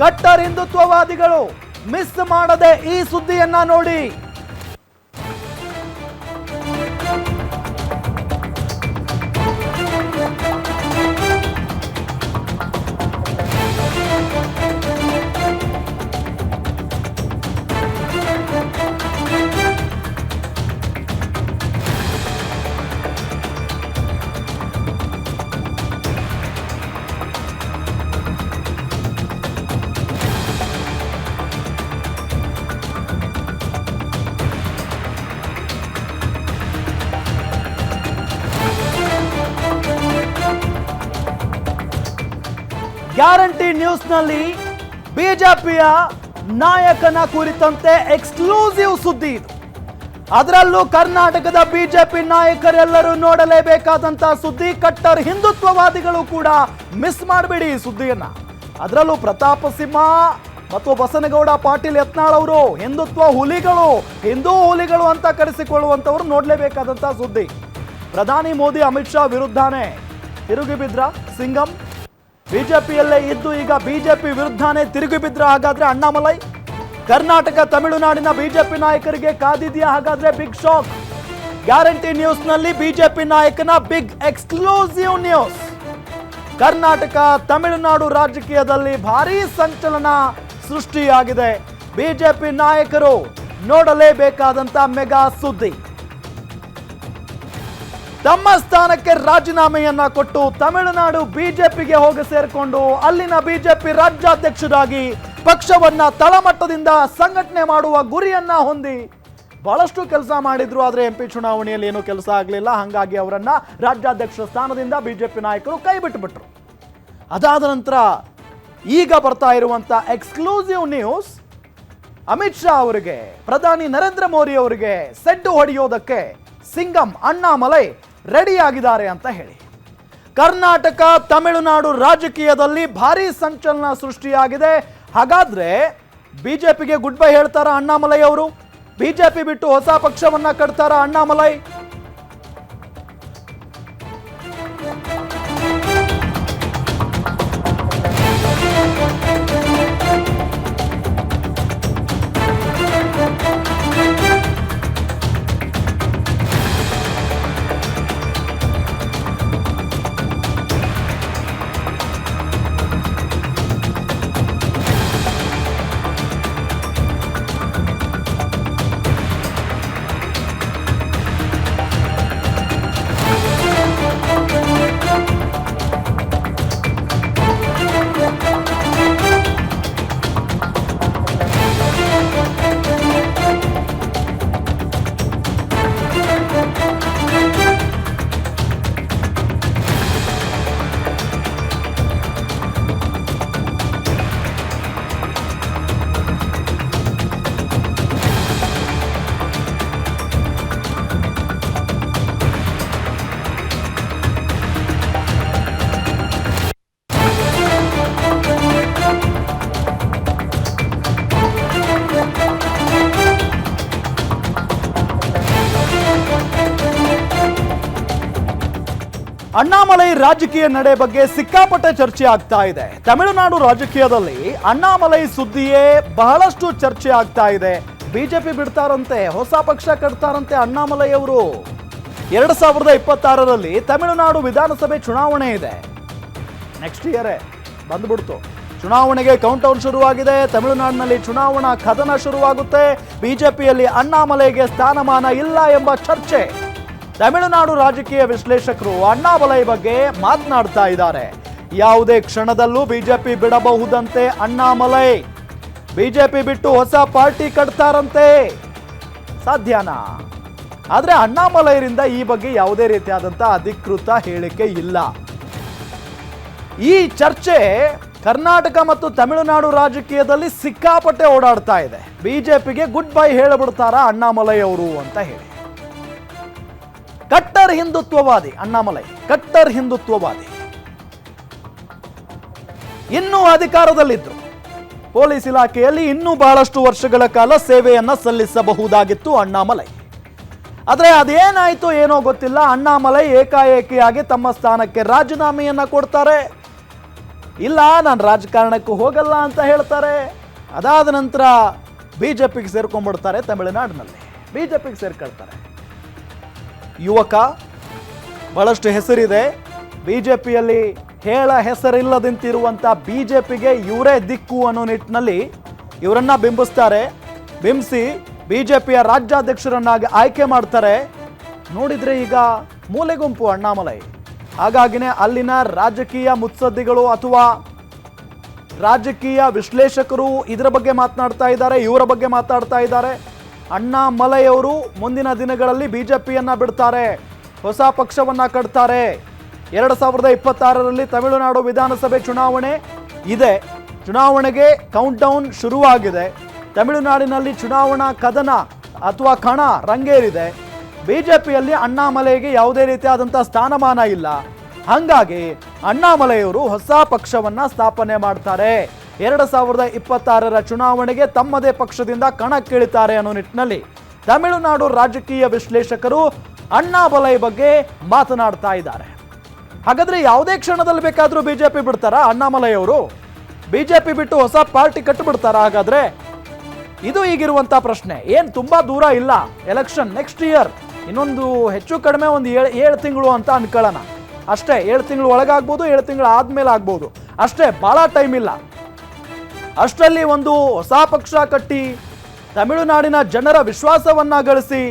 Cutter ಹಿಂದುತ್ವವಾದಿಗಳು miss ಮಾಡದೆ ಈ ಸುದ್ದಿಯನ್ನ ನೋಡಿ. ಗ್ಯಾರಂಟಿ ನ್ಯೂಸ್ನಲ್ಲಿ ಬಿಜೆಪಿಯ ನಾಯಕನ ಕುರಿತಂತೆ ಎಕ್ಸ್ಕ್ಲೂಸಿವ್ ಸುದ್ದಿ ಇದು. ಅದರಲ್ಲೂ ಕರ್ನಾಟಕದ ಬಿಜೆಪಿ ನಾಯಕರೆಲ್ಲರೂ ನೋಡಲೇಬೇಕಾದಂತಹ ಸುದ್ದಿ. ಕಟ್ಟರ್ ಹಿಂದುತ್ವವಾದಿಗಳು ಕೂಡ ಮಿಸ್ ಮಾಡಬೇಡಿ ಈ ಸುದ್ದಿಯನ್ನ. ಅದರಲ್ಲೂ ಪ್ರತಾಪ ಸಿಂಹ ಮತ್ತು ಬಸನಗೌಡ ಪಾಟೀಲ್ ಯತ್ನಾಳ್ ಅವರು ಹಿಂದುತ್ವ ಹುಲಿಗಳು, ಹಿಂದೂ ಹುಲಿಗಳು ಅಂತ ಕರೆಸಿಕೊಳ್ಳುವಂತವರು ನೋಡಲೇಬೇಕಾದಂತಹ ಸುದ್ದಿ. ಪ್ರಧಾನಿ ಮೋದಿ ಅಮಿತ್ ಶಾ ವಿರುದ್ಧನೇ ತಿರುಗಿ ಬಿದ್ರ ಸಿಂಗಂ. ಬಿಜೆಪಿಯಲ್ಲೇ ಇದ್ದು ಈಗ ಬಿಜೆಪಿ ವಿರುದ್ಧನೇ ತಿರುಗಿ ಬಿದ್ರ ಹಾಗಾದ್ರೆ ಅಣ್ಣಾಮಲೈ. ಕರ್ನಾಟಕ ತಮಿಳುನಾಡಿನ ಬಿಜೆಪಿ ನಾಯಕರಿಗೆ ಕಾದಿದೆಯಾ ಹಾಗಾದ್ರೆ ಬಿಗ್ ಶಾಕ್? ಗ್ಯಾರಂಟಿ ನ್ಯೂಸ್ ನಲ್ಲಿ ಬಿಜೆಪಿ ನಾಯಕನ big exclusive news. Karnataka Tamil Nadu ರಾಜಕೀಯದಲ್ಲಿ ಭಾರೀ ಸಂಚಲನ ಸೃಷ್ಟಿಯಾಗಿದೆ. ಬಿಜೆಪಿ ನಾಯಕರು ನೋಡಲೇಬೇಕಾದಂತ ಮೆಗಾ ಸುದ್ದಿ. ತಮ್ಮ ಸ್ಥಾನಕ್ಕೆ ರಾಜೀನಾಮೆಯನ್ನ ಕೊಟ್ಟು ತಮಿಳುನಾಡು ಬಿಜೆಪಿಗೆ ಹೋಗಿ ಸೇರಿಕೊಂಡು ಅಲ್ಲಿನ ಬಿಜೆಪಿ ರಾಜ್ಯಾಧ್ಯಕ್ಷರಾಗಿ ಪಕ್ಷವನ್ನ ತಳಮಟ್ಟದಿಂದ ಸಂಘಟನೆ ಮಾಡುವ ಗುರಿಯನ್ನ ಹೊಂದಿ ಬಹಳಷ್ಟು ಕೆಲಸ ಮಾಡಿದ್ರು. ಆದರೆ ಎಂಪಿ ಚುನಾವಣೆಯಲ್ಲಿ ಏನೂ ಕೆಲಸ ಆಗಲಿಲ್ಲ. ಹಾಗಾಗಿ ಅವರನ್ನ ರಾಜ್ಯಾಧ್ಯಕ್ಷ ಸ್ಥಾನದಿಂದ ಬಿಜೆಪಿ ನಾಯಕರು ಕೈ ಬಿಟ್ಟುಬಿಟ್ರು. ಅದಾದ ನಂತರ ಈಗ ಬರ್ತಾ ಇರುವಂತ ಎಕ್ಸ್ಕ್ಲೂಸಿವ್ ನ್ಯೂಸ್, ಅಮಿತ್ ಶಾ ಅವರಿಗೆ, ಪ್ರಧಾನಿ ನರೇಂದ್ರ ಮೋದಿ ಅವರಿಗೆ ಸೆಡ್ಡು ಹೊಡೆಯೋದಕ್ಕೆ ಸಿಂಗಂ ಅಣ್ಣಾಮಲೈ ರೆಡಿ ಆಗಿದ್ದಾರೆ ಅಂತ ಹೇಳಿ. ಕರ್ನಾಟಕ ತಮಿಳುನಾಡು ರಾಜಕೀಯದಲ್ಲಿ ಭಾರೀ ಸಂಚಲನ ಸೃಷ್ಟಿಯಾಗಿದೆ. ಹಾಗಾದ್ರೆ ಬಿಜೆಪಿಗೆ ಗುಡ್ ಬೈ ಹೇಳ್ತಾರ ಅಣ್ಣಾಮಲೈ ಅವರು? ಬಿಜೆಪಿ ಬಿಟ್ಟು ಹೊಸ ಪಕ್ಷವನ್ನ ಕಟ್ತಾರ ಅಣ್ಣಾಮಲೈ? ಅಣ್ಣಾಮಲೈ ರಾಜಕೀಯ ನಡೆ ಬಗ್ಗೆ ಸಿಕ್ಕಾಪಟ್ಟೆ ಚರ್ಚೆ ಆಗ್ತಾ ಇದೆ. ತಮಿಳುನಾಡು ರಾಜಕೀಯದಲ್ಲಿ ಅಣ್ಣಾಮಲೈ ಸುದ್ದಿಯೇ ಬಹಳಷ್ಟು ಚರ್ಚೆ ಆಗ್ತಾ ಇದೆ. ಬಿಜೆಪಿ ಬಿಡ್ತಾರಂತೆ, ಹೊಸ ಪಕ್ಷ ಕಟ್ತಾರಂತೆ ಅಣ್ಣಾಮಲೈ ಅವರು. 2026ರಲ್ಲಿ ತಮಿಳುನಾಡು ವಿಧಾನಸಭೆ ಚುನಾವಣೆ ಇದೆ. ನೆಕ್ಸ್ಟ್ ಇಯರ್ ಬಂದ್ಬಿಡ್ತು. ಚುನಾವಣೆಗೆ ಕೌಂಟ್ ಡೌನ್ ಶುರುವಾಗಿದೆ. ತಮಿಳುನಾಡಿನಲ್ಲಿ ಚುನಾವಣಾ ಕದನ ಶುರುವಾಗುತ್ತೆ. ಬಿಜೆಪಿಯಲ್ಲಿ ಅಣ್ಣಾಮಲೈಗೆ ಸ್ಥಾನಮಾನ ಇಲ್ಲ ಎಂಬ ಚರ್ಚೆ. ತಮಿಳುನಾಡು ರಾಜಕೀಯ ವಿಶ್ಲೇಷಕರು ಅಣ್ಣಾಮಲೈ ಬಗ್ಗೆ ಮಾತನಾಡ್ತಾ ಇದ್ದಾರೆ. ಯಾವುದೇ ಕ್ಷಣದಲ್ಲೂ ಬಿಜೆಪಿ ಬಿಡಬಹುದಂತೆ ಅಣ್ಣಾಮಲೈ. ಬಿಜೆಪಿ ಬಿಟ್ಟು ಹೊಸ ಪಾರ್ಟಿ ಕಟ್ತಾರಂತೆ. ಸಾಧ್ಯನಾ? ಆದ್ರೆ ಅಣ್ಣಾಮಲೈರಿಂದ ಈ ಬಗ್ಗೆ ಯಾವುದೇ ರೀತಿಯಾದಂತಹ ಅಧಿಕೃತ ಹೇಳಿಕೆ ಇಲ್ಲ. ಈ ಚರ್ಚೆ ಕರ್ನಾಟಕ ಮತ್ತು ತಮಿಳುನಾಡು ರಾಜಕೀಯದಲ್ಲಿ ಸಿಕ್ಕಾಪಟ್ಟೆ ಓಡಾಡ್ತಾ ಇದೆ. ಬಿಜೆಪಿಗೆ ಗುಡ್ ಬೈ ಹೇಳಿಬಿಡ್ತಾರ ಅಣ್ಣಾಮಲೈ ಅವರು ಅಂತ ಹೇಳಿ. ಕಟ್ಟರ್ ಹಿಂದುತ್ವವಾದಿ ಅಣ್ಣಾಮಲೈ, ಕಟ್ಟರ್ ಹಿಂದುತ್ವವಾದಿ. ಇನ್ನೂ ಅಧಿಕಾರದಲ್ಲಿದ್ರು. ಪೊಲೀಸ್ ಇಲಾಖೆಯಲ್ಲಿ ಇನ್ನೂ ಬಹಳಷ್ಟು ವರ್ಷಗಳ ಕಾಲ ಸೇವೆಯನ್ನ ಸಲ್ಲಿಸಬಹುದಾಗಿತ್ತು ಅಣ್ಣಾಮಲೈ. ಆದರೆ ಅದೇನಾಯ್ತು ಏನೋ ಗೊತ್ತಿಲ್ಲ. ಅಣ್ಣಾಮಲೈ ಏಕಾಏಕಿಯಾಗಿ ತಮ್ಮ ಸ್ಥಾನಕ್ಕೆ ರಾಜೀನಾಮೆಯನ್ನ ಕೊಡ್ತಾರೆ. ಇಲ್ಲ ನಾನು ರಾಜಕಾರಣಕ್ಕೂ ಹೋಗಲ್ಲ ಅಂತ ಹೇಳ್ತಾರೆ. ಅದಾದ ನಂತರ ಬಿಜೆಪಿಗೆ ಸೇರ್ಕೊಂಡ್ಬಿಡ್ತಾರೆ. ತಮಿಳುನಾಡಿನಲ್ಲಿ ಬಿಜೆಪಿಗೆ ಸೇರ್ಕೊಳ್ತಾರೆ. ಯುವಕ, ಬಹಳಷ್ಟು ಹೆಸರಿದೆ ಬಿಜೆಪಿಯಲ್ಲಿ. ಹೇಳ ಹೆಸರಿಲ್ಲದಂತಿರುವಂಥ ಬಿಜೆಪಿಗೆ ಇವರೇ ದಿಕ್ಕು ಅನ್ನೋ ನಿಟ್ಟಿನಲ್ಲಿ ಇವರನ್ನ ಬಿಂಬಿಸ್ತಾರೆ. ಬಿಂಬಿಸಿ ಬಿಜೆಪಿಯ ರಾಜ್ಯಾಧ್ಯಕ್ಷರನ್ನಾಗಿ ಆಯ್ಕೆ ಮಾಡ್ತಾರೆ. ನೋಡಿದ್ರೆ ಈಗ ಮೂಲೆ ಗುಂಪು ಅಣ್ಣಾಮಲೈ. ಹಾಗಾಗಿನೇ ಅಲ್ಲಿನ ರಾಜಕೀಯ ಮುತ್ಸದ್ದಿಗಳು ಅಥವಾ ರಾಜಕೀಯ ವಿಶ್ಲೇಷಕರು ಇದರ ಬಗ್ಗೆ ಮಾತನಾಡ್ತಾ ಇದ್ದಾರೆ, ಇವರ ಬಗ್ಗೆ ಮಾತಾಡ್ತಾ ಇದ್ದಾರೆ. ಅಣ್ಣಾಮಲೈ ಅವರು ಮುಂದಿನ ದಿನಗಳಲ್ಲಿ ಬಿಜೆಪಿಯನ್ನ ಬಿಡ್ತಾರೆ, ಹೊಸ ಪಕ್ಷವನ್ನ ಕಟ್ತಾರೆ. 2026ರಲ್ಲಿ ತಮಿಳುನಾಡು ವಿಧಾನಸಭೆ ಚುನಾವಣೆ ಇದೆ. ಚುನಾವಣೆಗೆ ಕೌಂಟ್ ಡೌನ್ ಶುರುವಾಗಿದೆ. ತಮಿಳುನಾಡಿನಲ್ಲಿ ಚುನಾವಣಾ ಕದನ ಅಥವಾ ಕಣ ರಂಗೇರಿದೆ. ಬಿಜೆಪಿಯಲ್ಲಿ ಅಣ್ಣಾಮಲೈಗೆ ಯಾವುದೇ ರೀತಿಯಾದಂಥ ಸ್ಥಾನಮಾನ ಇಲ್ಲ. ಹಾಗಾಗಿ ಅಣ್ಣಾಮಲೈಯವರು ಹೊಸ ಪಕ್ಷವನ್ನ ಸ್ಥಾಪನೆ ಮಾಡ್ತಾರೆ. 2026ರ ಚುನಾವಣೆಗೆ ತಮ್ಮದೇ ಪಕ್ಷದಿಂದ ಕಣಕ್ಕಿಳಿತಾರೆ ಅನ್ನೋ ನಿಟ್ಟಿನಲ್ಲಿ ತಮಿಳುನಾಡು ರಾಜಕೀಯ ವಿಶ್ಲೇಷಕರು ಅಣ್ಣಾಮಲೈ ಬಗ್ಗೆ ಮಾತನಾಡ್ತಾ ಇದ್ದಾರೆ. ಹಾಗಾದ್ರೆ ಯಾವುದೇ ಕ್ಷಣದಲ್ಲಿ ಬೇಕಾದರೂ ಬಿಜೆಪಿ ಬಿಡ್ತಾರಾ ಅಣ್ಣಾಮಲೈ ಅವರು? ಬಿಜೆಪಿ ಬಿಟ್ಟು ಹೊಸ ಪಾರ್ಟಿ ಕಟ್ಟಿಬಿಡ್ತಾರಾ? ಹಾಗಾದ್ರೆ ಇದು ಈಗಿರುವಂತ ಪ್ರಶ್ನೆ. ಏನ್ ತುಂಬಾ ದೂರ ಇಲ್ಲ, ಎಲೆಕ್ಷನ್ ನೆಕ್ಸ್ಟ್ ಇಯರ್, ಇನ್ನೊಂದು ಹೆಚ್ಚು ಕಡಿಮೆ ಒಂದು 7 ತಿಂಗಳು ಅಂತ ಅನ್ಕೊಳ್ಳೋಣ ಅಷ್ಟೇ. 7 ತಿಂಗಳು ಒಳಗಾಗ್ಬೋದು, 7 ತಿಂಗಳು ಆದ್ಮೇಲೆ ಆಗ್ಬೋದು ಅಷ್ಟೇ, ಬಹಳ ಟೈಮ್ ಇಲ್ಲ. ಅಷ್ಟರಲ್ಲಿ ಒಂದು ಹೊಸ ಪಕ್ಷ ಕಟ್ಟಿ ತಮಿಳುನಾಡಿನ ಜನರ ವಿಶ್ವಾಸವನ್ನ ಗಳಿಸಿ